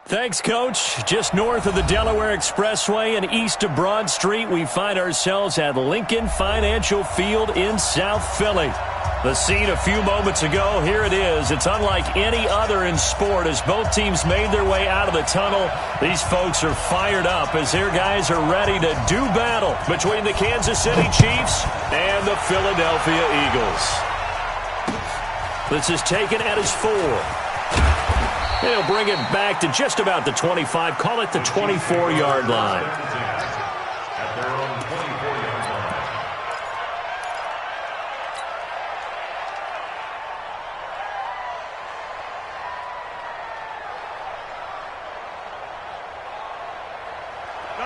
Thanks, Coach. Just north of the Delaware Expressway and east of Broad Street, we find ourselves at Lincoln Financial Field in South Philly. The scene a few moments ago, here it is. It's unlike any other in sport as both teams made their way out of the tunnel. These folks are fired up as their guys are ready to do battle between the Kansas City Chiefs and the Philadelphia Eagles. This is taken at his 4. He'll bring it back to just about the 25. Call it the 24-yard line.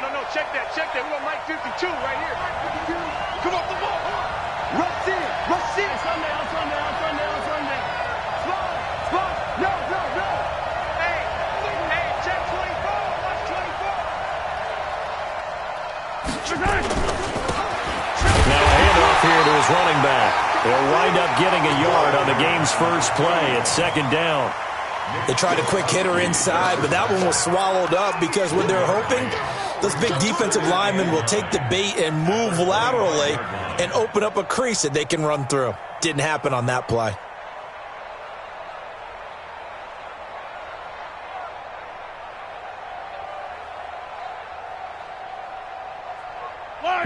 No, check that. We're on Mike 52 right here. Come on, come on. Rush in. Sundown. No. Hey, check 24. Watch 24. Now a handoff here to his running back. They'll wind up getting a yard on the game's first play. It's second down. They tried a quick hitter inside, but that one was swallowed up because what they're hoping, those big defensive linemen will take the bait and move laterally and open up a crease that they can run through. Didn't happen on that play.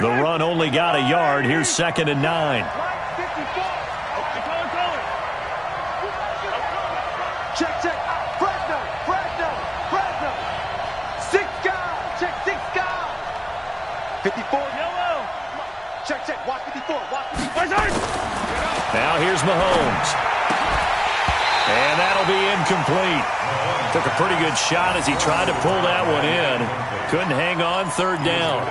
The run only got a yard. Here's second and 9. Check. Fresno. 6 guys. Check 6 guys. 54. Yellow. Check. Watch 54. Now here's Mahomes. And that'll be incomplete. Took a pretty good shot as he tried to pull that one in. Couldn't hang on, third down.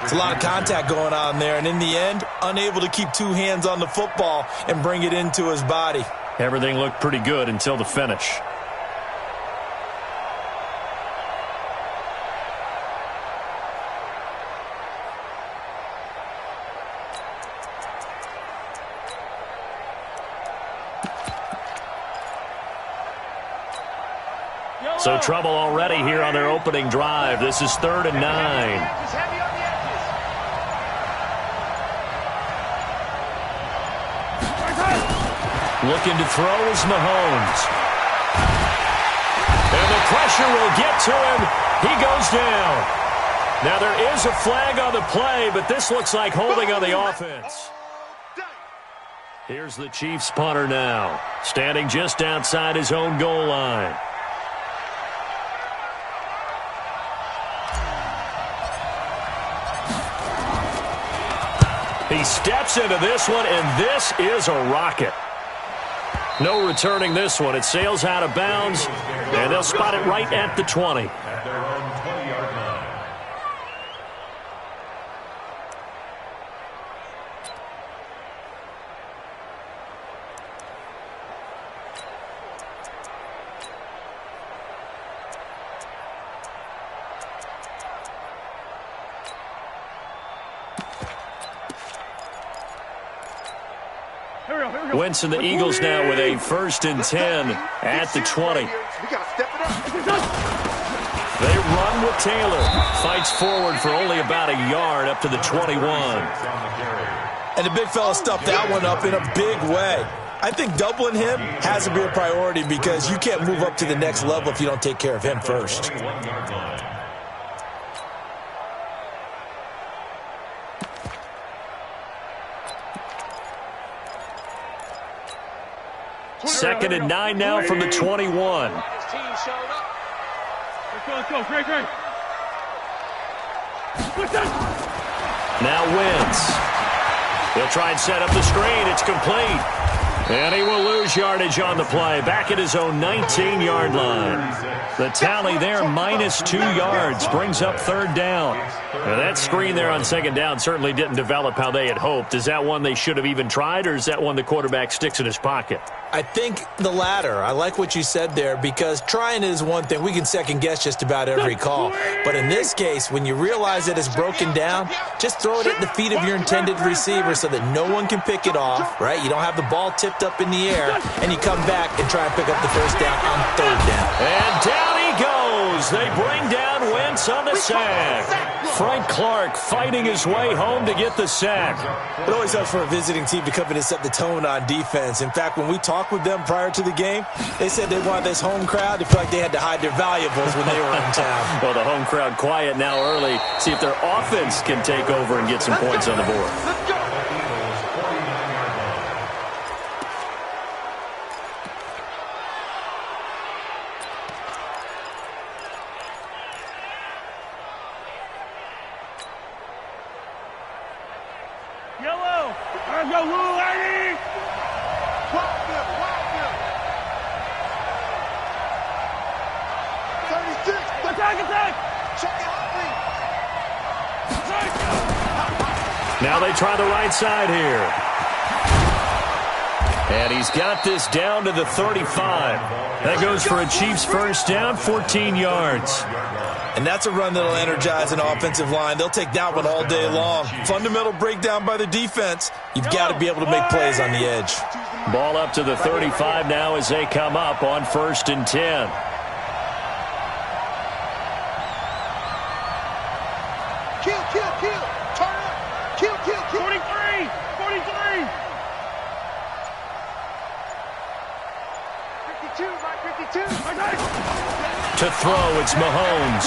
It's a lot of contact going on there, and in the end, unable to keep 2 hands on the football and bring it into his body. Everything looked pretty good until the finish. So trouble already here on their opening drive. This is 3rd and 9. Looking to throw is Mahomes. And the pressure will get to him. He goes down. Now there is a flag on the play, but this looks like holding on the offense. Here's the Chiefs punter now, standing just outside his own goal line. He steps into this one, and this is a rocket. No returning this one. It sails out of bounds, and they'll spot it right at the 20. Wentz and the Eagles now with a 1st and 10 at the 20. They run with Taylor. Fights forward for only about a yard up to the 21. And the big fella stuffed that one up in a big way. I think doubling him has to be a priority because you can't move up to the next level if you don't take care of him first. Second and 9 now from the 21. Let's go. Great. Now Wentz. He'll try and set up the screen. It's complete. And he will lose yardage on the play. Back at his own 19-yard line. The tally there, -2 yards, brings up 3rd down. Now that screen there on 2nd down certainly didn't develop how they had hoped. Is that one they should have even tried, or is that one the quarterback sticks in his pocket? I think the latter. I like what you said there because trying is one thing. We can second-guess just about every call. But in this case, when you realize that it's broken down, just throw it at the feet of your intended receiver so that no one can pick it off, right? You don't have the ball tipped up in the air, and you come back and try and pick up the 1st down on 3rd down. And down he goes. They bring down Wentz on the sack. Frank Clark fighting his way home to get the sack. It always helps for a visiting team to come in and set the tone on defense. In fact, when we talked with them prior to the game, they said they wanted this home crowd to feel like they had to hide their valuables when they were in town. Well, the home crowd quiet now early. See if their offense can take over and get some points on the board. Let's go. Yellow! Let's go, Lou, lady! Wild them, wild them. 36. Attack! Check it out, Now they try the right side here. And he's got this down to the 35. That goes for a Chiefs first down, 14 yards. And that's a run that'll energize an offensive line. They'll take that one all day long. Fundamental breakdown by the defense. You've got to be able to make plays on the edge. Ball up to the 35 now as they come up on 1st and 10. Kill. Turn up. Kill. 43! 43! 52, right, 52. To throw, it's Mahomes.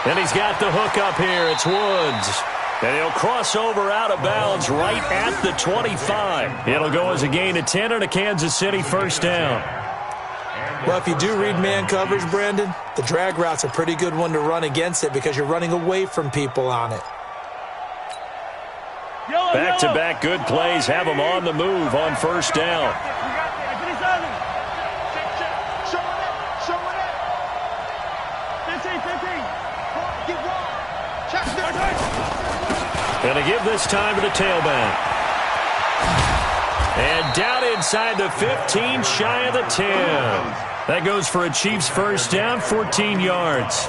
And he's got the hook up here. It's Woods. And he'll cross over out of bounds right at the 25. It'll go as a gain of 10 and a Kansas City first down. Well, if you do read man coverage, Brandon, the drag route's a pretty good one to run against it because you're running away from people on it. Back-to-back good plays have them on the move on first down. Show it up. 15. Get wide. Check this. And to give this time to the tailback. And down inside the 15, shy of the 10. That goes for a Chiefs first down, 14 yards.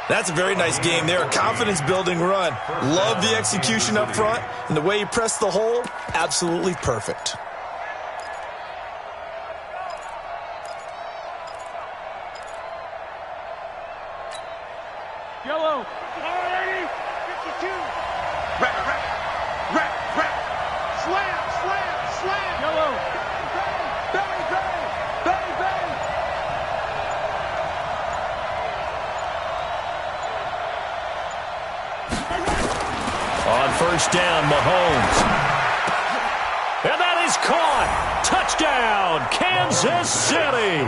That's a very nice game there. A confidence-building run. Love the execution up front. And the way he pressed the hole, absolutely perfect. Yellow! 52. Rap. Slam. Yellow! Bang. On first down, Mahomes. And that is caught. Touchdown, Kansas City.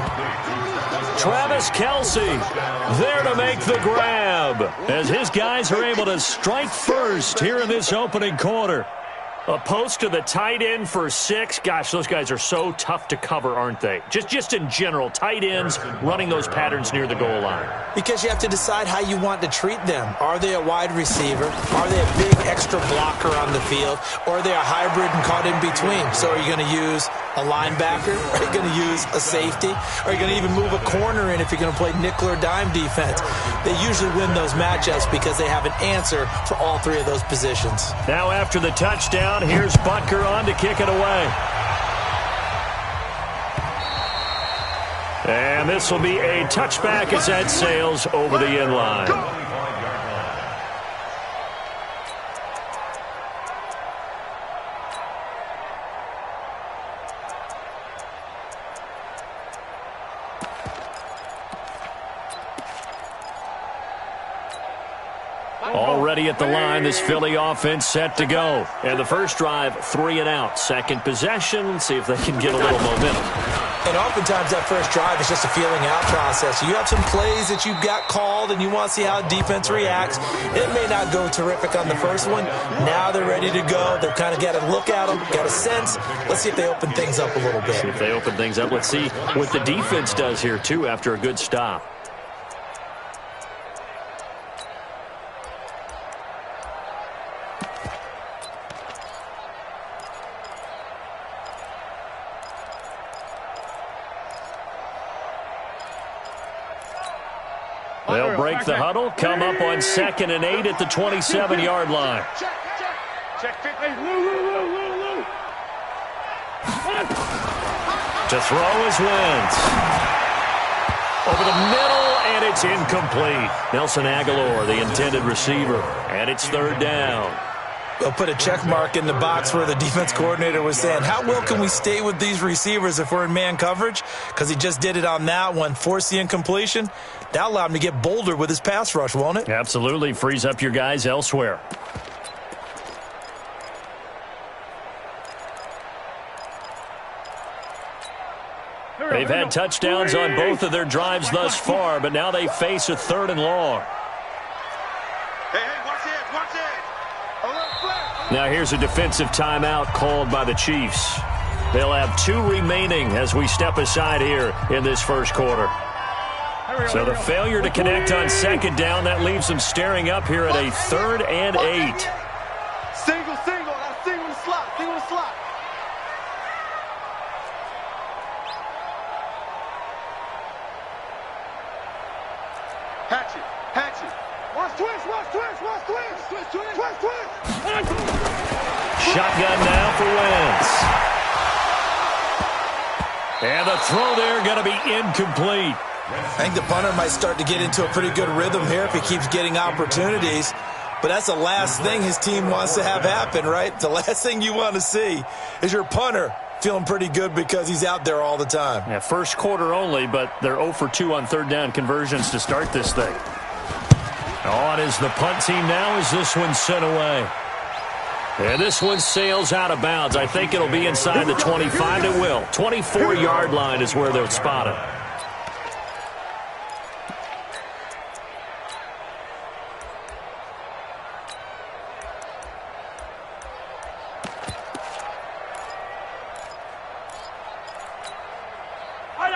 Travis Kelce there to make the grab as his guys are able to strike first here in this opening quarter. A post to the tight end for 6. Gosh, those guys are so tough to cover, aren't they? Just in general, tight ends running those patterns near the goal line. Because you have to decide how you want to treat them. Are they a wide receiver? Are they a big extra blocker on the field? Or are they a hybrid and caught in between? So are you going to use a linebacker? Are you going to use a safety? Are you going to even move a corner in if you're going to play nickel or dime defense? They usually win those matchups because they have an answer for all 3 of those positions. Now after the touchdown, here's Butker on to kick it away. And this will be a touchback as that sails over the end line. Already at the line, this Philly offense set to go. And the first drive, 3 and out. Second possession, see if they can get a little momentum. And oftentimes that first drive is just a feeling out process. You have some plays that you've got called and you want to see how defense reacts. It may not go terrific on the first one. Now they're ready to go. They've kind of got to look at them, got a sense. Let's see if they open things up a little bit. See if they open things up. Let's see what the defense does here, too, after a good stop. They'll break the huddle, come up on 2nd and 8 at the 27-yard line. Check 50. Lou. To throw is Wentz. Over the middle, and it's incomplete. Nelson Aguilar, the intended receiver, and it's third down. They'll put a check mark in the box where the defense coordinator was saying, how well can we stay with these receivers if we're in man coverage? Because he just did it on that one, forced the incompletion. That'll allow him to get bolder with his pass rush, won't it? Absolutely. Frees up your guys elsewhere. They've had touchdowns on both of their drives thus far, but now they face a third and long. Hey, watch it, watch it. Now here's a defensive timeout called by the Chiefs. They'll have 2 remaining as we step aside here in this first quarter. So the failure to connect on second down, that leaves them staring up here at a 3rd and 8. Single, now single the slot, Hatch it. Watch twist. Shotgun now for Wentz. And the throw there going to be incomplete. I think the punter might start to get into a pretty good rhythm here if he keeps getting opportunities. But that's the last thing his team wants to have happen, right? The last thing you want to see is your punter feeling pretty good because he's out there all the time. Yeah, first quarter only, but they're 0 for 2 on third down conversions to start this thing. On is the punt team now as this one's sent away. And this one sails out of bounds. I think it'll be inside the 25. It will. 24-yard line is where they'll spot it.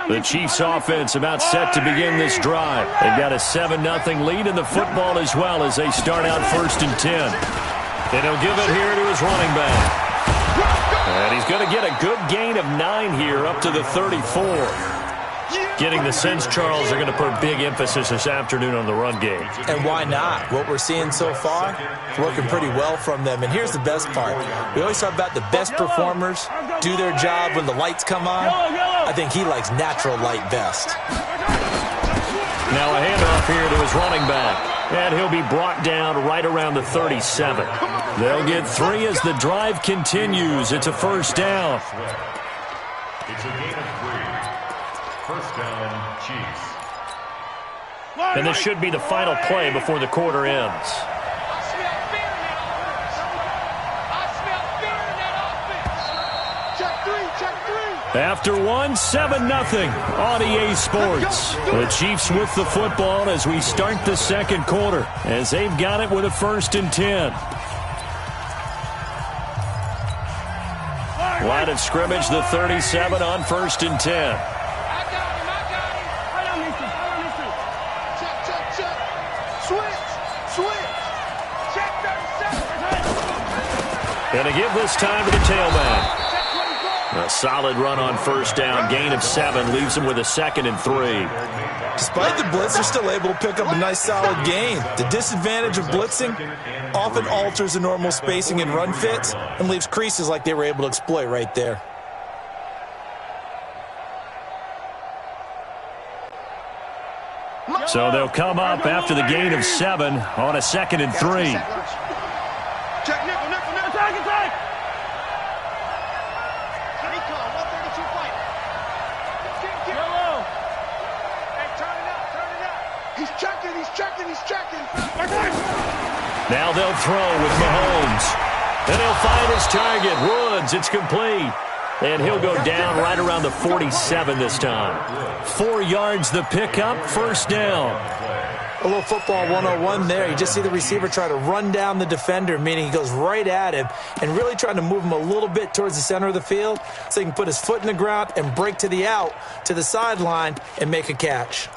The Chiefs offense about set to begin this drive. They've got a 7-0 lead in the football as well as they start out 1st and 10. And he'll give it here to his running back. And he's going to get a good gain of 9 here up to the 34. Getting the sense, Charles, they're going to put big emphasis this afternoon on the run game. And why not? What we're seeing so far, working pretty well from them. And here's the best part. We always talk about the best performers do their job when the lights come on. I think he likes natural light best. Now a handoff here to his running back. And he'll be brought down right around the 37. They'll get 3 as the drive continues. It's a first down. It's a gain of 3. First down, Chiefs. And this should be the final play before the quarter ends. After 7-0 on EA Sports. The Chiefs with the football as we start the second quarter, as they've got it with a 1st and 10. Line of scrimmage, the 37 on 1st and 10. Going to give this time to the tailback. A solid run on first down. Gain of 7 leaves him with a 2nd and 3. Despite the blitz, they're still able to pick up a nice solid gain. The disadvantage of blitzing often alters the normal spacing and run fits and leaves creases like they were able to exploit right there. So they'll come up after the gain of 7 on a 2nd and 3. Now they'll throw with Mahomes. And he'll find his target. Woods, it's complete. And he'll go down right around the 47 this time. 4 yards the pickup, first down. A little football 101 there. You just see the receiver try to run down the defender, meaning he goes right at him and really trying to move him a little bit towards the center of the field so he can put his foot in the ground and break to the out, to the sideline, and make a catch.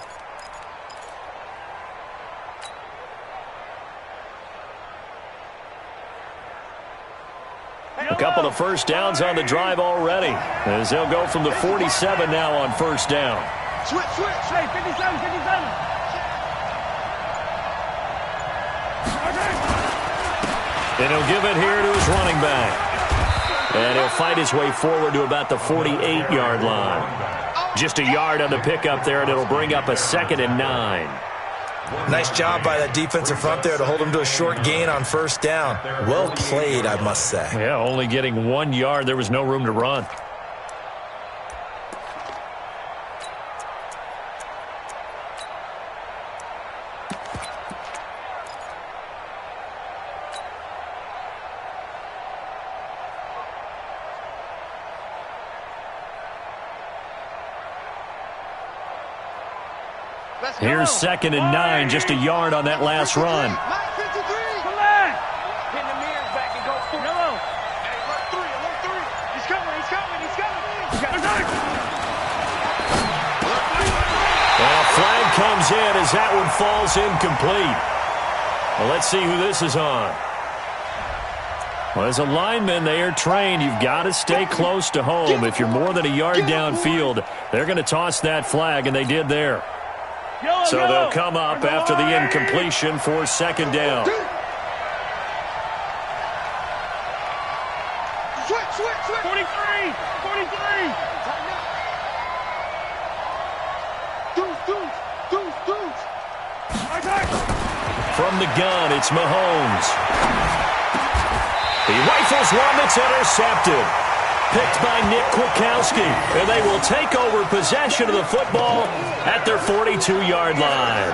A couple of first downs on the drive already, as they'll go from the 47 now on first down. Switch. Hey, 57. And he'll give it here to his running back. And he'll fight his way forward to about the 48-yard line. Just a yard on the pickup there, and it'll bring up a 2nd and 9. Nice job by that defensive front there to hold him to a short gain on first down. Well played, I must say. Yeah, only getting 1 yard. There was no room to run. Here's 2nd and 9, just a yard on that last run. Come on. Pin the mirrors back and go for it. Yellow. Hey, run 3, run 3. He's coming, he's coming, he's coming. Well, flag comes in as that one falls incomplete. Well, let's see who this is on. Well, as a lineman, they are trained. You've got to stay close to home. If you're more than a yard downfield, they're going to toss that flag, and they did there. So they'll come up after the incompletion for 2nd down. Switch. 43. Deuce. From the gun, it's Mahomes. He rifles one that's intercepted. Picked by Nick Kwiatkowski, and they will take over possession of the football at their 42-yard line.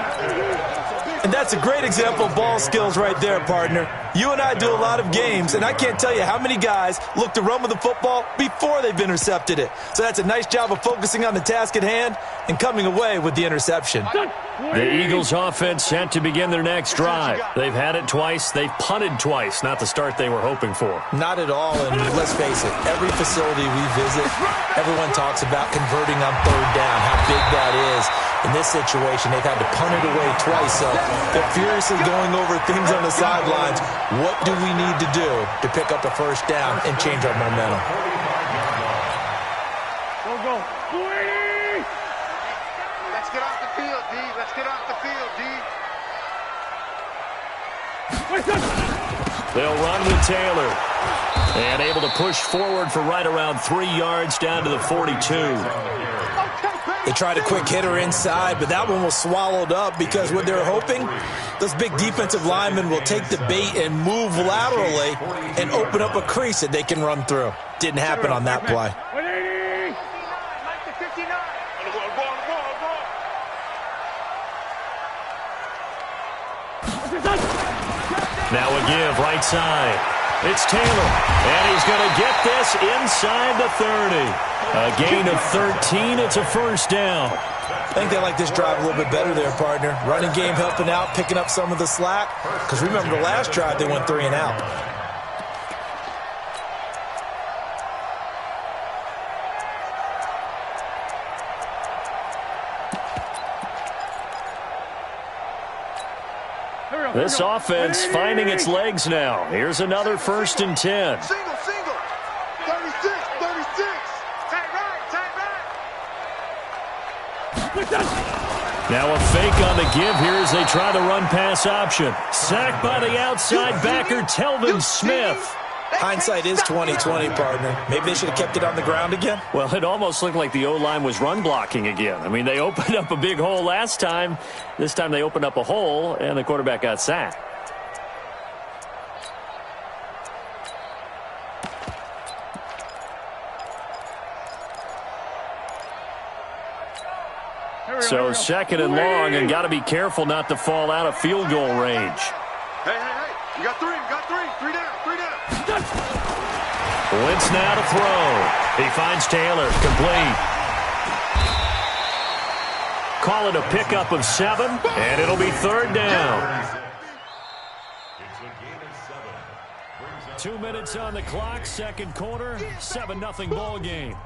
And that's a great example of ball skills right there, partner. You and I do a lot of games, and I can't tell you how many guys look to run with the football before they've intercepted it. So that's a nice job of focusing on the task at hand and coming away with the interception. The Eagles offense set to begin their next drive. They've had it twice. They've punted twice. Not the start they were hoping for. Not at all, and let's face it, every facility we visit, everyone talks about converting on 3rd down, how big that is. In this situation, they've had to punt it away twice, so they're furiously going over things on the sidelines. What do we need to do to pick up a 1st down and change our momentum? Go. Let's get off the field, D. Let's get off the field, D. They'll run with Taylor. And able to push forward for right around 3 yards down to the 42. They tried a quick hitter inside, but that one was swallowed up because what they're hoping, those big defensive linemen will take the bait and move laterally and open up a crease that they can run through. Didn't happen on that play. 180. Mike to 59. Now a give right side. It's Taylor, and he's going to get this inside the 30. A gain of 13. It's a 1st down. I think they like this drive a little bit better there, partner. Running game helping out, picking up some of the slack. Because remember the last drive, they went 3 and out. This offense finding its legs now. Here's another 1st and 10. Single. 36. Tight right. Now a fake on the give here as they try the run-pass option. Sacked by the outside backer, Telvin Smith. Hindsight is 20/20, partner. Maybe they should have kept it on the ground again. Well, it almost looked like the O-line was run blocking again. I mean, they opened up a big hole last time. This time they opened up a hole, and the quarterback got sacked. So 2nd and long, and got to be careful not to fall out of field goal range. Hey. You got 3. 3 down. Wentz now to throw. He finds Taylor, complete. Call it a pickup of 7, and it'll be 3rd down. 2 minutes on the clock, 2nd quarter, 7-0 ball game.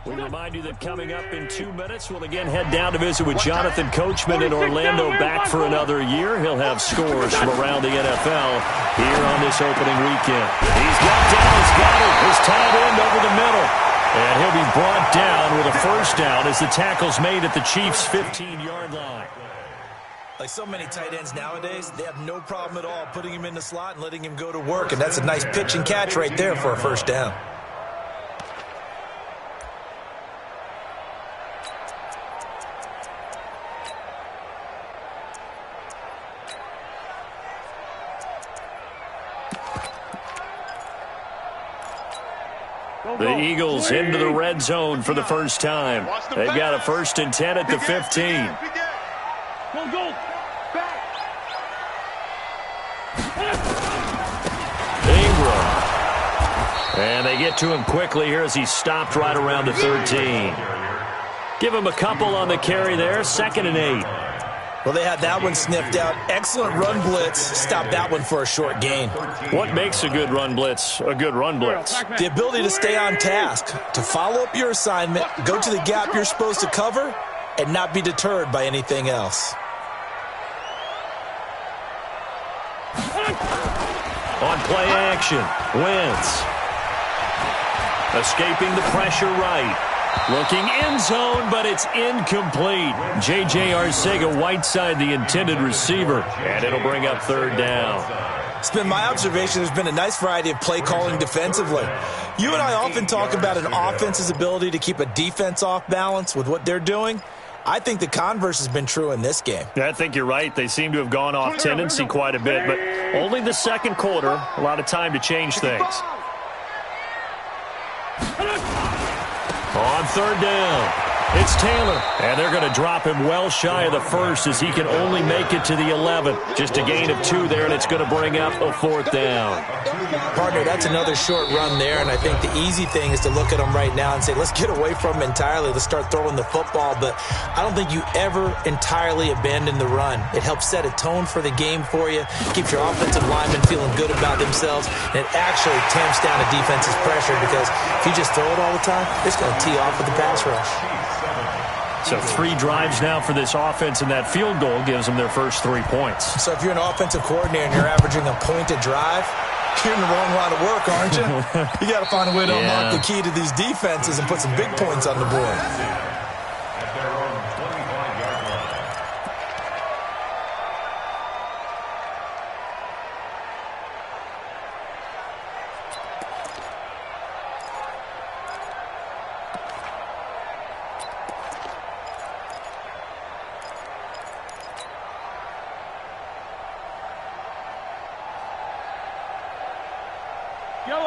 We remind you that coming up in 2 minutes, we'll again head down to visit with Jonathan Coachman in Orlando, back for another year. He'll have scores from around the NFL here on this opening weekend. He's got Dallas Goedert, his tight end over the middle. And he'll be brought down with a first down as the tackle's made at the Chiefs' 15-yard line. Like so many tight ends nowadays, they have no problem at all putting him in the slot and letting him go to work. And that's a nice pitch and catch right there for a first down. The Eagles into the red zone for the first time. They've got a 1st and 10 at the 15. Go. Ingram. And they get to him quickly here as he stopped right around the 13. Give him a couple on the carry there. 2nd and 8. Well, they had that one sniffed out. Excellent run blitz. Stopped that one for a short gain. What makes a good run blitz a good run blitz? The ability to stay on task, to follow up your assignment, go to the gap you're supposed to cover, and not be deterred by anything else. On play action, Wentz. Escaping the pressure right. Looking end zone, but it's incomplete. J.J. Arcega-Whiteside, the intended receiver, and it'll bring up 3rd down. It's been my observation there's been a nice variety of play calling defensively. You and I often talk about an offense's ability to keep a defense off balance with what they're doing. I think the converse has been true in this game. I think you're right. They seem to have gone off tendency quite a bit, but only the 2nd quarter, a lot of time to change things. On 3rd down, it's Taylor. And they're going to drop him well shy of the 1st as he can only make it to the 11. Just a gain of 2 there, and it's going to bring up a 4th down. Partner, that's another short run there, and I think the easy thing is to look at him right now and say, let's get away from him entirely. Let's start throwing the football, but I don't think you ever entirely abandon the run. It helps set a tone for the game for you, keeps your offensive linemen feeling good about themselves, and it actually tamps down a defense's pressure because if you just throw it all the time, it's going to tee off with the pass rush. So 3 drives now for this offense, and that field goal gives them their first 3 points. So if you're an offensive coordinator and you're averaging a point a drive, you're in the wrong line of work, aren't you? You got to find a way to unlock the key to these defenses and put some big points on the board.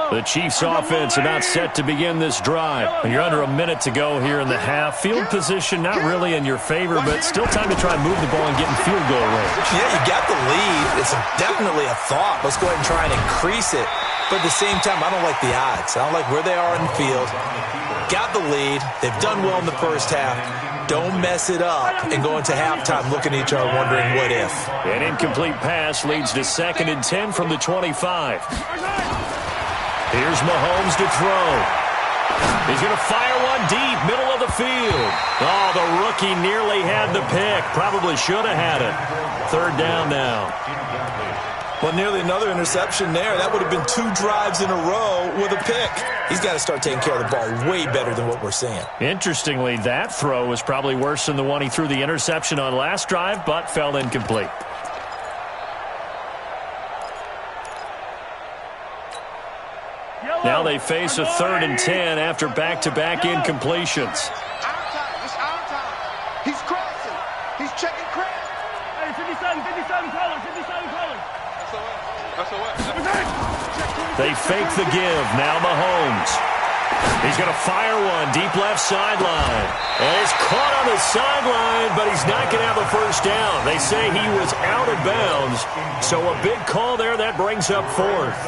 The Chiefs offense about set to begin this drive. You're under a minute to go here in the half. Field position not really in your favor, but still time to try and move the ball and get in field goal range. Yeah, you got the lead. It's definitely a thought. Let's go ahead and try and increase it. But at the same time, I don't like the odds. I don't like where they are in the field. Got the lead. They've done well in the first half. Don't mess it up and go into halftime looking at each other wondering what if. An incomplete pass leads to 2nd and 10 from the 25. Here's Mahomes to throw. He's going to fire one deep, middle of the field. Oh, the rookie nearly had the pick. Probably should have had it. 3rd down now. Well, nearly another interception there. That would have been 2 drives in a row with a pick. He's got to start taking care of the ball way better than what we're seeing. Interestingly, that throw was probably worse than the one he threw the interception on last drive, but fell incomplete. Now they face a 3rd and 10 after back-to-back incompletions. Our time. It's our time. He's crossing. He's checking crack. Hey, 57 color. That's what. They fake the give. Now Mahomes. He's going to fire one deep left sideline. And it's caught on the sideline, but he's not going to have a first down. They say he was out of bounds. So a big call there. That brings up 4th.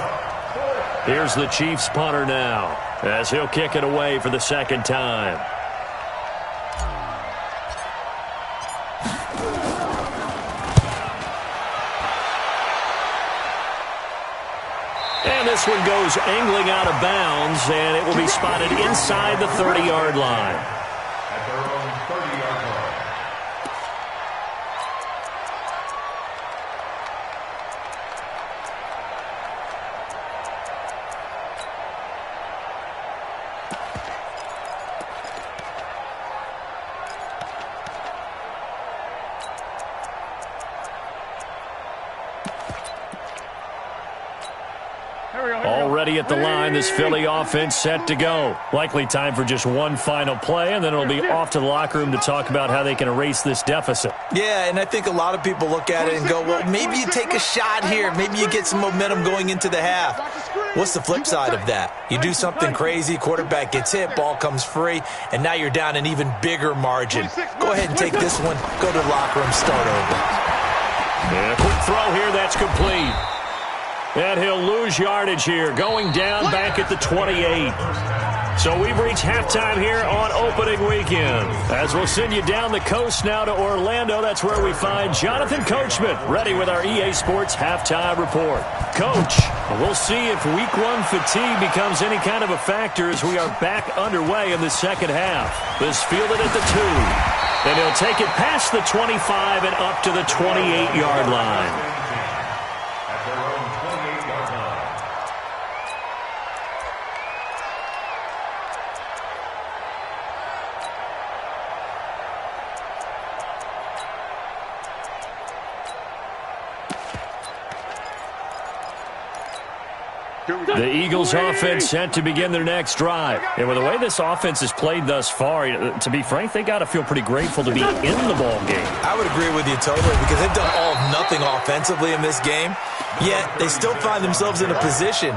Here's the Chiefs punter now as he'll kick it away for the 2nd time. And this one goes angling out of bounds, and it will be spotted inside the 30-yard line. At their own 30-yard line. Already at the line, this Philly offense set to go. Likely time for just one final play, and then it'll be off to the locker room to talk about how they can erase this deficit. Yeah, and I think a lot of people look at it and go, well, maybe you take a shot here. Maybe you get some momentum going into the half. What's the flip side of that? You do something crazy, quarterback gets hit, ball comes free, and now you're down an even bigger margin. Go ahead and take this one, go to the locker room, start over. And a quick throw here, that's complete. And he'll lose yardage here, going down back at the 28. So we've reached halftime here on opening weekend. As we'll send you down the coast now to Orlando, that's where we find Jonathan Coachman, ready with our EA Sports halftime report. Coach, we'll see if week one fatigue becomes any kind of a factor as we are back underway in the second half. This fielded at the 2. And he'll take it past the 25 and up to the 28-yard line. The Eagles offense set to begin their next drive. And with the way this offense has played thus far, to be frank, they got to feel pretty grateful to be in the ball game. I would agree with you totally because they've done all of nothing offensively in this game, yet they still find themselves in a position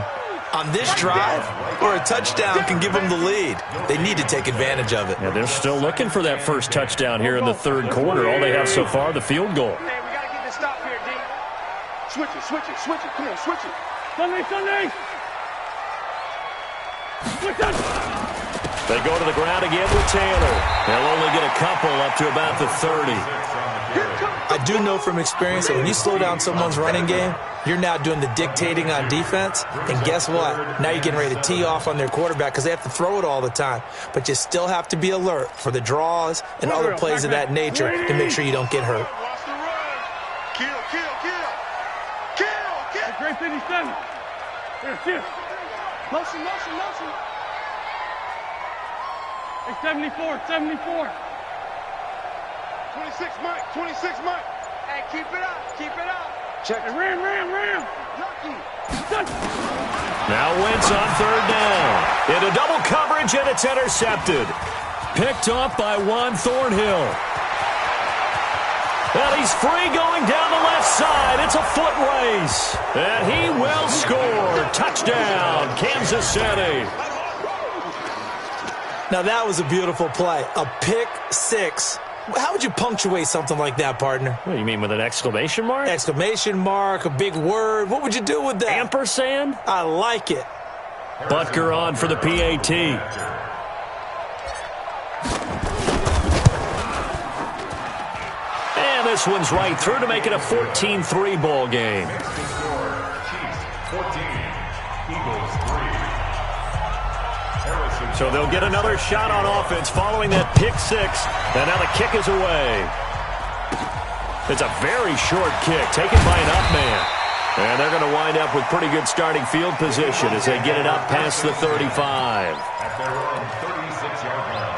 on this drive where a touchdown can give them the lead. They need to take advantage of it. Yeah, they're still looking for that first touchdown here in the third quarter. All they have so far, the field goal. Hey, we got to get this stop here, D. Switch it, switch it, switch it. Come on, switch it. Sunday! They go to the ground again with Taylor. They'll only get a couple up to about the 30. I do know from experience that when you slow down someone's running game, you're now doing the dictating on defense. And guess what? Now you're getting ready to tee off on their quarterback because they have to throw it all the time. But you still have to be alert for the draws and other plays of that nature to make sure you don't get hurt. Watch the run. Kill, kill, kill. Kill, kill. Great 57. Here. Motion. Hey, 74. 26, Mike. Hey, keep it up. Check. Hey, ram. Lucky. Now Wentz on third down. Into double coverage, and it's intercepted. Picked off by Juan Thornhill. And he's free going down the left side. It's a foot race. And he will score. Touchdown, Kansas City. Now that was a beautiful play. A pick six. How would you punctuate something like that, partner? What do you mean, with an exclamation mark? Exclamation mark, a big word. What would you do with that? Ampersand? I like it. Butker on for the PAT. And this one's right through to make it a 14-3 ball game. Chiefs 14, Eagles 3. So they'll get another shot on offense following that pick six. And now the kick is away. It's a very short kick taken by an up man. And they're going to wind up with pretty good starting field position as they get it up past the 35. At their own 36-yard line.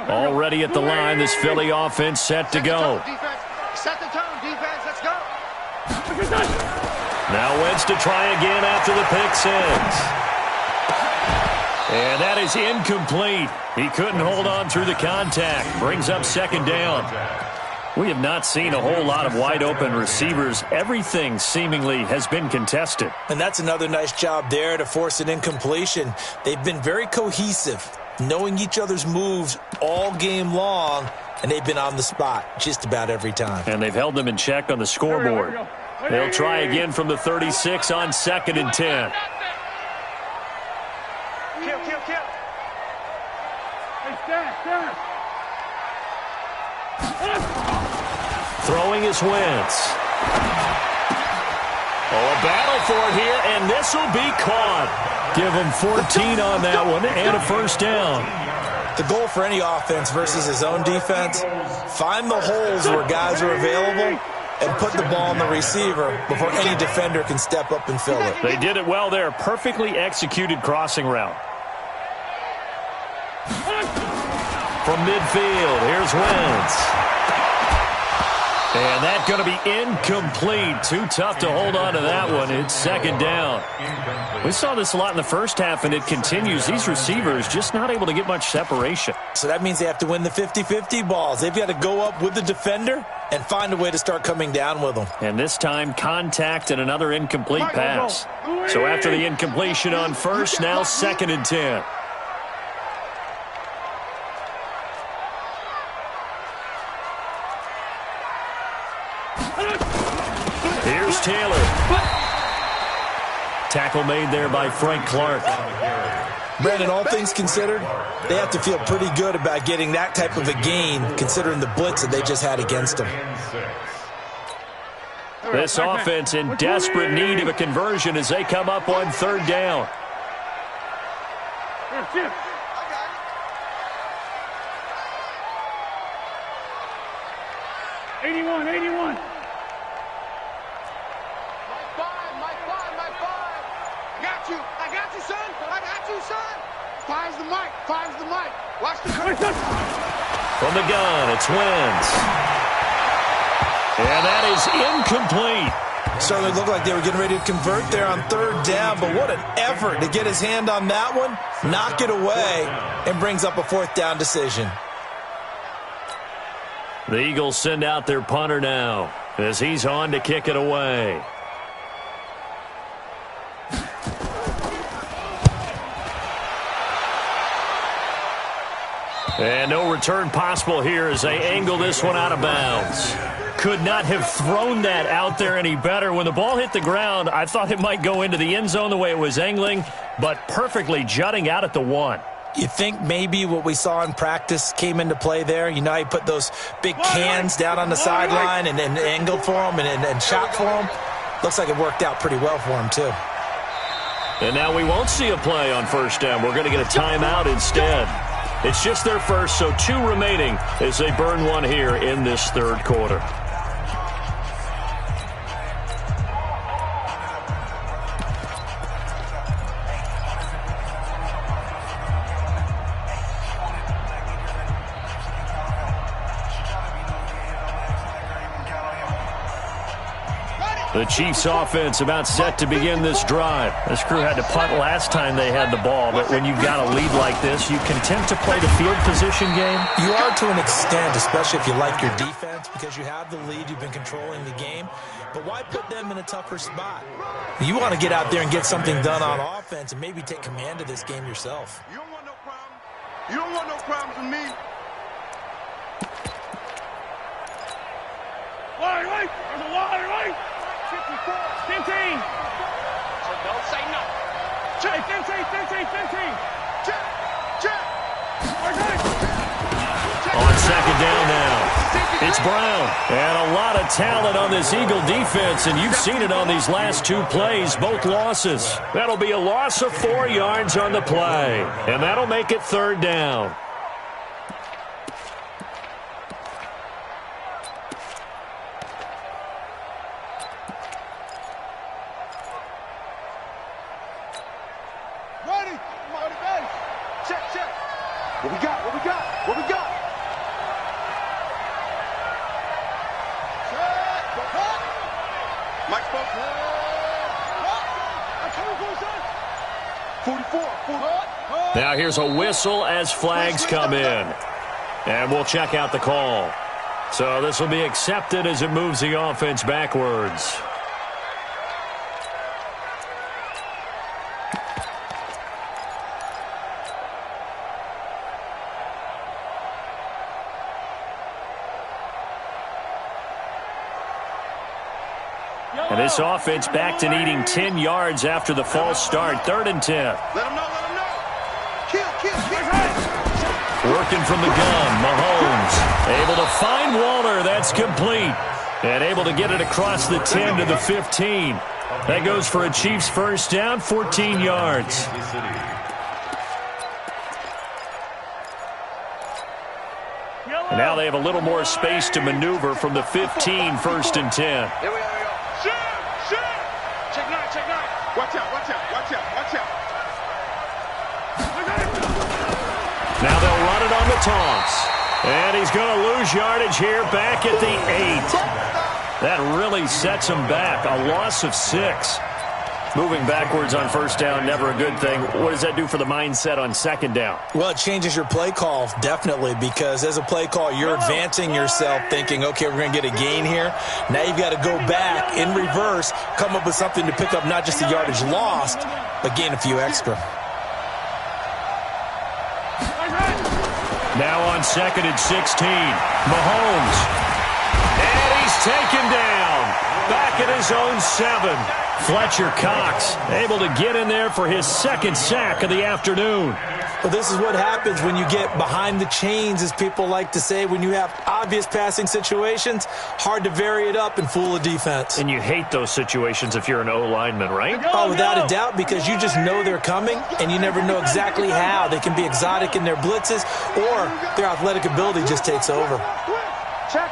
Already at the line, this Philly offense set to go. Set the tone, defense. Let's go. Now Wentz to try again after the pick six. And that is incomplete. He couldn't hold on through the contact. Brings up second down. We have not seen a whole lot of wide-open receivers. Everything seemingly has been contested. And that's another nice job there to force an incompletion. They've been very cohesive, knowing each other's moves all game long, and they've been on the spot just about every time. And they've held them in check on the scoreboard. They'll try again from the 36 on 2nd and 10. Kill. Hey, stack. Throwing is Wentz. A battle for it here, and this will be caught. Give him 14 on that one and a first down. The goal for any offense versus his own defense, find the holes where guys are available and put the ball on the receiver before any defender can step up and fill it. They did it well there. Perfectly executed crossing route. from midfield. Here's Wentz. And that's going to be incomplete. Too tough to hold on to that one. It's second down. We saw this a lot in the first half, and it continues. These receivers just not able to get much separation. So that means they have to win the 50-50 balls. They've got to go up with the defender and find a way to start coming down with them. And this time, contact and another incomplete pass. So after the incompletion on first, now 2nd and 10. Here's Taylor. Tackle made there by Frank Clark. Brandon, all things considered, they have to feel pretty good about getting that type of a gain, considering the blitz that they just had against them. This offense in desperate need of a conversion as they come up on 3rd down. 81. I got you, son. I got you, son. Fires the mic. Watch the cut. From the gun, it's Wentz. And that is incomplete. Certainly looked like they were getting ready to convert there on 3rd down, but what an effort to get his hand on that one, knock it away, and brings up a 4th down decision. The Eagles send out their punter now as he's on to kick it away. And no return possible here as they angle this one out of bounds. Could not have thrown that out there any better. When the ball hit the ground, I thought it might go into the end zone the way it was angling, but perfectly jutting out at the 1. You think maybe what we saw in practice came into play there? You know how you put those big cans down on the sideline and then angled for them and shot for them? Looks like it worked out pretty well for him, too. And now we won't see a play on 1st down. We're going to get a timeout instead. It's just their first, so 2 remaining as they burn one here in this 3rd quarter. The Chiefs offense about set to begin this drive. This crew had to punt last time they had the ball, but when you've got a lead like this, you can tend to play the field position game. You are to an extent, especially if you like your defense, because you have the lead, you've been controlling the game. But why put them in a tougher spot? You want to get out there and get something done on offense and maybe take command of this game yourself. You don't want no problems. You don't want no problems with me. Right. There's a line, right. 15. So don't say no. Check, 15. Check. On 2nd down now, it's Brown. And a lot of talent on this Eagle defense, and you've seen it on these last 2 plays, both losses. That'll be a loss of 4 yards on the play, and that'll make it 3rd down. Check. What we got? Mike's both. 44. Now here's a whistle as flags come in. And we'll check out the call. So this will be accepted as it moves the offense backwards. And this offense back to needing 10 yards after the false start. 3rd and 10. Let him know. Kill. Working from the gun, Mahomes. Able to find Waller. That's complete. And able to get it across the 10 to the 15. That goes for a Chiefs 1st down, 14 yards. And now they have a little more space to maneuver from the 15, 1st and 10. Here we go. Shoot. Check 9. Watch out. Now they'll run it on the toss. And he's going to lose yardage here back at the 8. That really sets him back. A loss of 6. Moving backwards on first down, never a good thing. What does that do for the mindset on second down? Well, it changes your play call, definitely, because as a play call, you're advancing yourself thinking, okay, we're going to get a gain here. Now you've got to go back in reverse, come up with something to pick up not just the yardage lost, but gain a few extra. Now on 2nd and 16, Mahomes. And he's taken down. Back at his own 7. Fletcher Cox able to get in there for his 2nd sack of the afternoon. Well, this is what happens when you get behind the chains, as people like to say. When you have obvious passing situations, hard to vary it up and fool a defense. And you hate those situations if you're an O-lineman, right? Oh, without a doubt, because you just know they're coming, and you never know exactly how. They can be exotic in their blitzes, or their athletic ability just takes over. Check.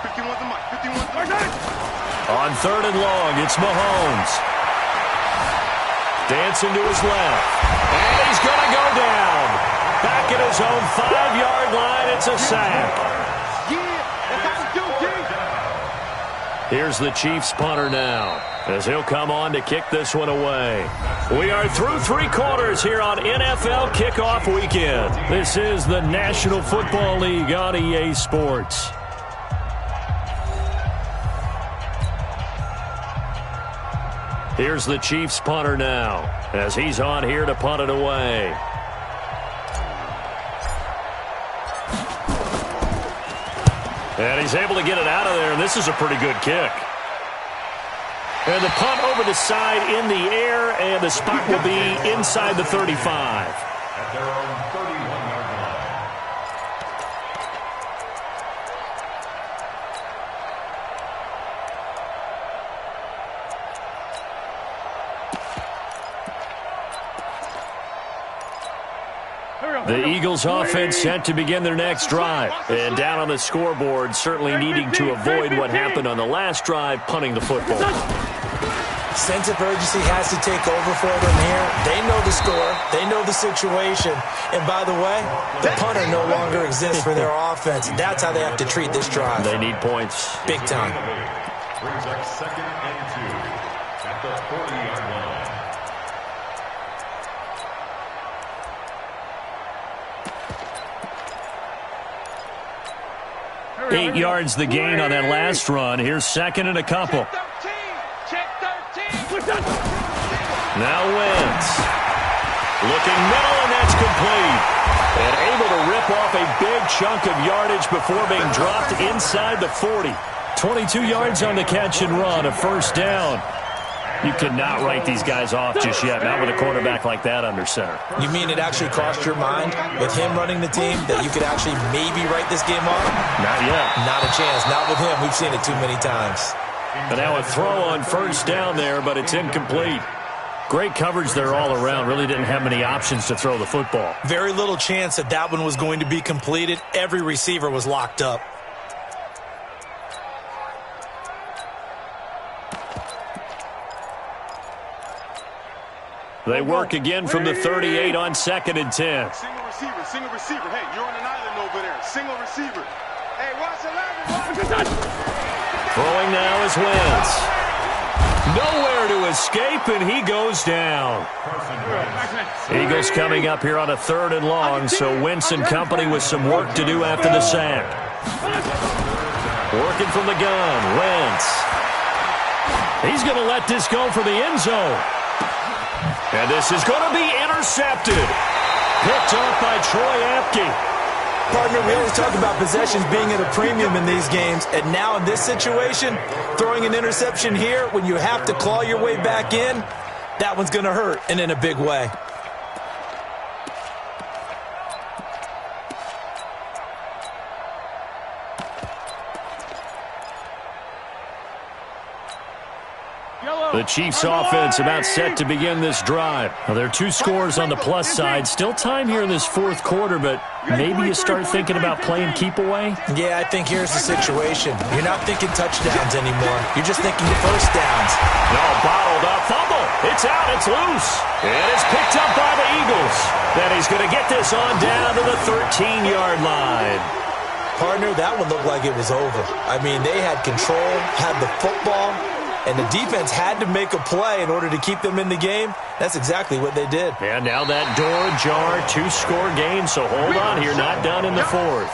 51's the mic. 51's the mic. On 3rd and long, it's Mahomes. Dancing to his left. And he's going to go down. Back at his own 5-yard line, it's a sack. Yeah, that's how you do, G. Here's the Chiefs punter now, as he'll come on to kick this one away. We are through 3 quarters here on NFL Kickoff Weekend. This is the National Football League on EA Sports. Here's the Chiefs punter now, as he's on here to punt it away. And he's able to get it out of there, and this is a pretty good kick. And the punt over the side in the air, and the spot will be inside the 35. At their own 31-yard line. '" The Eagles offense set to begin their next drive. And down on the scoreboard, certainly needing to avoid what happened on the last drive, punting the football. Sense of urgency has to take over for them here. They know the score. They know the situation. And by the way, the punter no longer exists for their offense. That's how they have to treat this drive. They need points. Big time. Brings up 2nd and 2 at the 40-yard line. 8 yards the gain on that last run. Here's 2nd and a couple. Check 13. Now Wentz. Looking middle, and that's complete. And able to rip off a big chunk of yardage before being dropped inside the 40. 22 yards on the catch and run, a 1st down. You cannot write these guys off just yet, not with a quarterback like that under center. You mean it actually crossed your mind with him running the team that you could actually maybe write this game off? Not yet. Not a chance. Not with him. We've seen it too many times. But now a throw on 1st down there, but it's incomplete. Great coverage there all around. Really didn't have many options to throw the football. Very little chance that that one was going to be completed. Every receiver was locked up. They work again from the 38 on 2nd and 10. Single receiver, single receiver. Hey, you're on an island over there. Single receiver. Hey, watch the line. Throwing now is Wentz. Nowhere to escape, and he goes down. Eagles coming up here on a 3rd and long, so Wentz and company with some work to do after the sack. Working from the gun, Wentz. He's going to let this go for the end zone. And this is going to be intercepted. Picked off by Troy Apke. Partner, we always talk about possessions being at a premium in these games, and now in this situation, throwing an interception here when you have to claw your way back in, that one's going to hurt, and in a big way. The Chiefs offense about set to begin this drive. Now, there are 2 scores on the plus side. Still time here in this 4th quarter, but maybe you start thinking about playing keep away? Yeah, I think here's the situation. You're not thinking touchdowns anymore. You're just thinking first downs. No, bottled up. Fumble. It's out. It's loose. And it's picked up by the Eagles. Then he's going to get this on down to the 13-yard line. Partner, that one looked like it was over. I mean, they had control, had the football, and the defense had to make a play in order to keep them in the game. That's exactly what they did. And now that door ajar, 2-score game, so hold on here, not done in the fourth.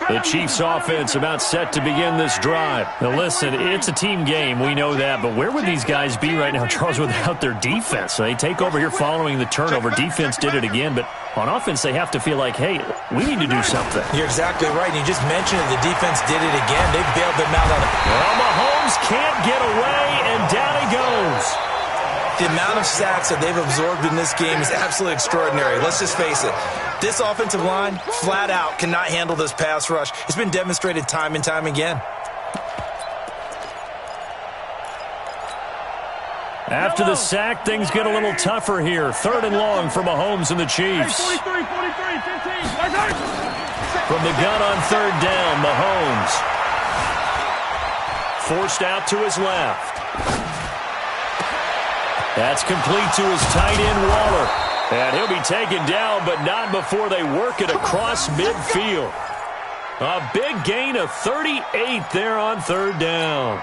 The Chiefs offense about set to begin this drive. Now listen, it's a team game, we know that, but where would these guys be right now, Charles, without their defense? They take over here following the turnover. Defense did it again, but on offense they have to feel like, hey, we need to do something. You're exactly right. You just mentioned it. The defense did it again. They bailed them out on it. Well, Mahomes can't get away, and down he goes. The amount of sacks that they've absorbed in this game is absolutely extraordinary. Let's just face it. This offensive line, flat out, cannot handle this pass rush. It's been demonstrated time and time again. After the sack, things get a little tougher here. 3rd and long for Mahomes and the Chiefs. 43, 43, 15. From the gun on 3rd down, Mahomes. Forced out to his left. That's complete to his tight end, Waller. And he'll be taken down, but not before they work it across midfield. A big gain of 38 there on 3rd down.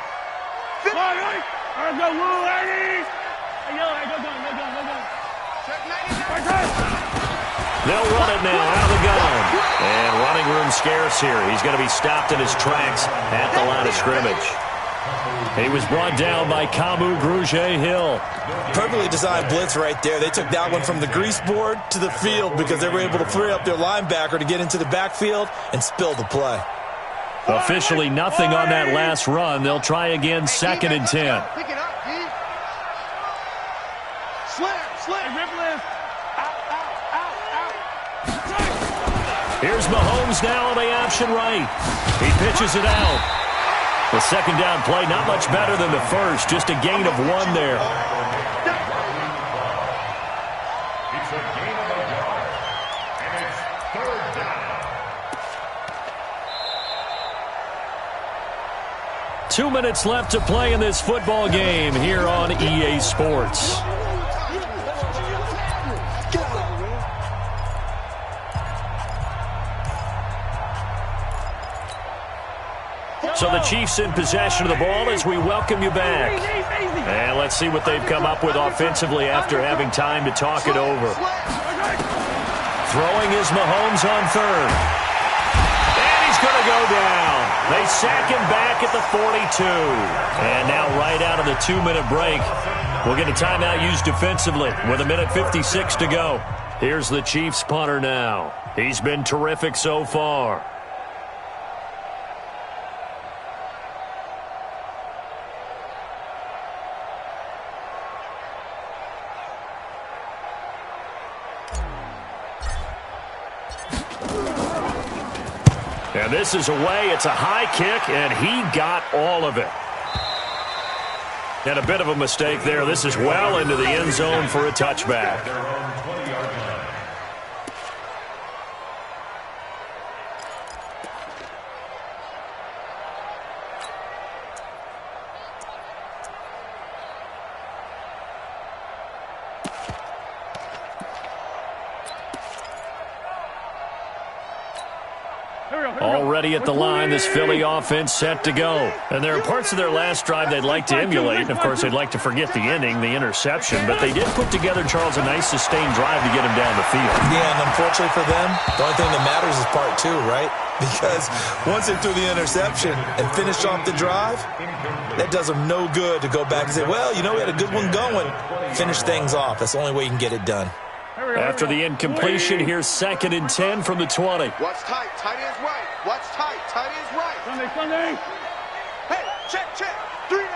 They'll run it now out of the gun. And running room scarce here. He's going to be stopped in his tracks at the line of scrimmage. He was brought down by Kamu Grugier-Hill. Perfectly designed blitz right there. They took that one from the grease board to the field because they were able to free up their linebacker to get into the backfield and spill the play. Officially nothing on that last run. They'll try again, 2nd and 10. Pick it up, D. Slam. Rip lift. Out. Here's Mahomes now on the option right. He pitches it out. The 2nd down play, not much better than the first. Just a gain of 1 there. It's a gain of a yard. And it's 3rd down. 2 minutes left to play in this football game here on EA Sports. So the Chiefs in possession of the ball as we welcome you back. And let's see what they've come up with offensively after having time to talk it over. Throwing is Mahomes on 3rd. And he's going to go down. They sack him back at the 42. And now right out of the 2-minute break, we'll get a timeout used defensively with 1:56 to go. Here's the Chiefs punter now. He's been terrific so far. And this is away. It's a high kick, and he got all of it. And a bit of a mistake there. This is well into the end zone for a touchback. Already at the line, this Philly offense set to go. And there are parts of their last drive they'd like to emulate. And, of course, they'd like to forget the ending, the interception. But they did put together, Charles, a nice sustained drive to get him down the field. Yeah, and unfortunately for them, the only thing that matters is part 2, right? Because once they threw the interception and finished off the drive, that does them no good to go back and say, well, you know, we had a good one going. Finish things off. That's the only way you can get it done. After the incompletion, here's 2nd and 10 from the 20. Watch tight. Tight ends right. Watch tight. Tight ends right. Sunday. Hey, check. 3 down.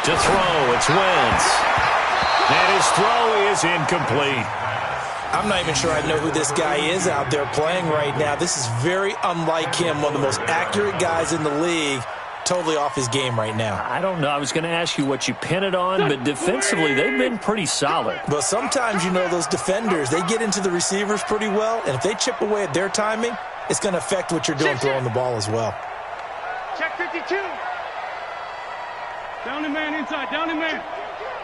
To throw, it's Wentz. And his throw is incomplete. I'm not even sure I know who this guy is out there playing right now. This is very unlike him, one of the most accurate guys in the league. Totally off his game right now. I don't know. I was going to ask you what you pin it on, but defensively, they've been pretty solid. But sometimes, you know, those defenders, they get into the receivers pretty well, and if they chip away at their timing, it's going to affect what you're doing throwing the ball as well. Check 52. Down the man inside. Down the man.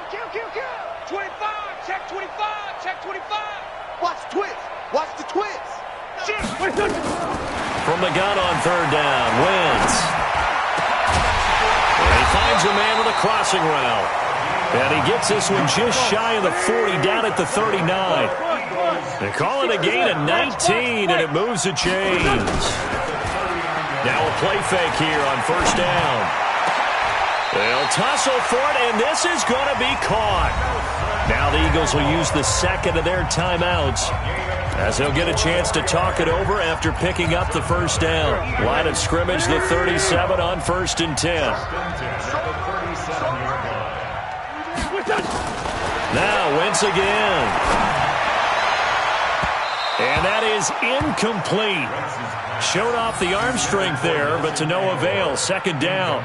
Kill. 25. Check 25. Check 25. Watch the twist. Watch the twist. From the gun on third down, Wentz. And he finds a man with a crossing route. And he gets this one just shy of the 40, down at the 39. They call it a gain of 19, and it moves the chains. Now a play fake here on first down. They'll tussle for it, and this is going to be caught. Now the Eagles will use the second of their timeouts as they'll get a chance to talk it over after picking up the first down. Line of scrimmage, the 37 on 1st and 10. Now Wentz again. And that is incomplete. Showed off the arm strength there, but to no avail. Second down.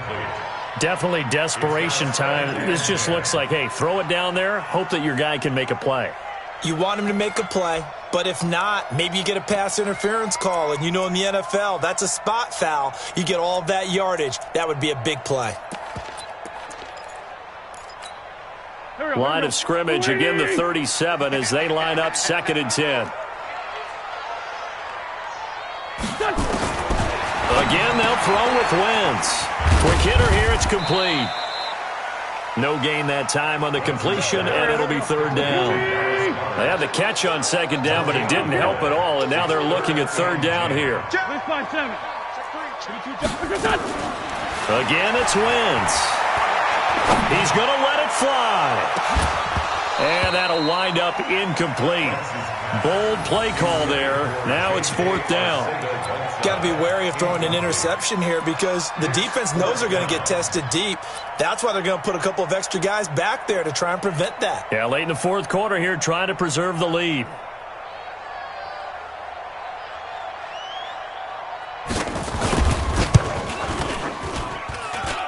Definitely desperation time. This just looks like, hey, throw it down there, hope that your guy can make a play. You want him to make a play, but if not, maybe you get a pass interference call, and you know in the NFL, that's a spot foul. You get all of that yardage. That would be a big play. Line of scrimmage, again the 37 as they line up 2nd and 10. Again, they'll throw with Wentz. Quick hitter here, it's complete. No gain that time on the completion, and it'll be 3rd down. They had the catch on 2nd down, but it didn't help at all, and now they're looking at 3rd down here. Again, it's Wentz. He's going to let it fly. And that'll wind up incomplete. Bold play call there. Now it's 4th down. Got to be wary of throwing an interception here because the defense knows they're going to get tested deep. That's why they're going to put a couple of extra guys back there to try and prevent that. Yeah, late in the 4th quarter here, trying to preserve the lead.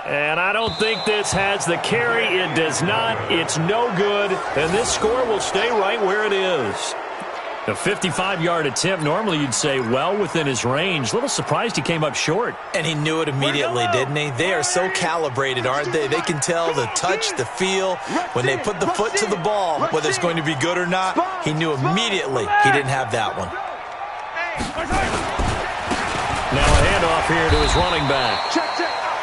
And I don't think this has the carry. It does not. It's no good. And this score will stay right where it is. A 55-yard attempt, normally you'd say well within his range. A little surprised he came up short. And he knew it immediately, didn't he? They are so calibrated, aren't they? They can tell the touch, the feel. When they put the foot to the ball, whether it's going to be good or not, he knew immediately he didn't have that one. Now a handoff here to his running back.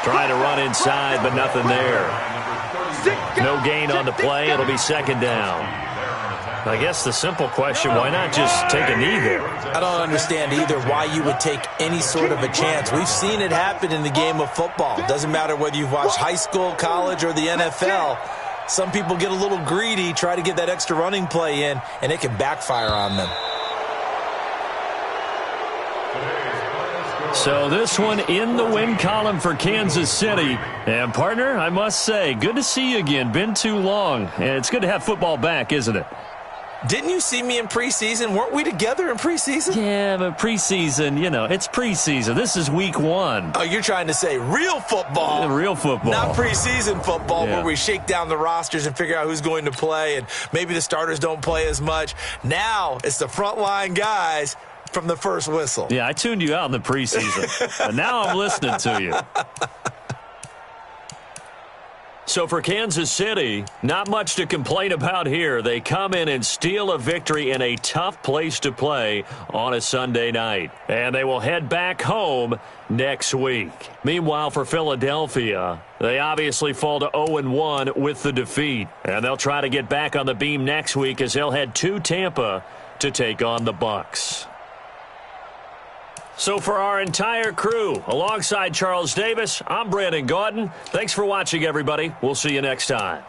Trying to run inside, but nothing there. No gain on the play. It'll be 2nd down. I guess the simple question, why not just take a knee there? I don't understand either why you would take any sort of a chance. We've seen it happen in the game of football. It doesn't matter whether you've watched high school, college, or the NFL. Some people get a little greedy, try to get that extra running play in, and it can backfire on them. So this one in the win column for Kansas City. And, partner, I must say, good to see you again. Been too long. And it's good to have football back, isn't it? Didn't you see me in preseason? Weren't we together in preseason? Yeah, but preseason, you know, it's preseason. This is week 1. Oh, you're trying to say real football. Real football. Not preseason football where we shake down the rosters and figure out who's going to play, and maybe the starters don't play as much. Now it's the frontline guys from the first whistle. Yeah, I tuned you out in the preseason. But now I'm listening to you. So for Kansas City, not much to complain about here. They come in and steal a victory in a tough place to play on a Sunday night. And they will head back home next week. Meanwhile, for Philadelphia, they obviously fall to 0-1 with the defeat. And they'll try to get back on the beam next week as they'll head to Tampa to take on the Bucs. So for our entire crew, alongside Charles Davis, I'm Brandon Gaudin. Thanks for watching, everybody. We'll see you next time.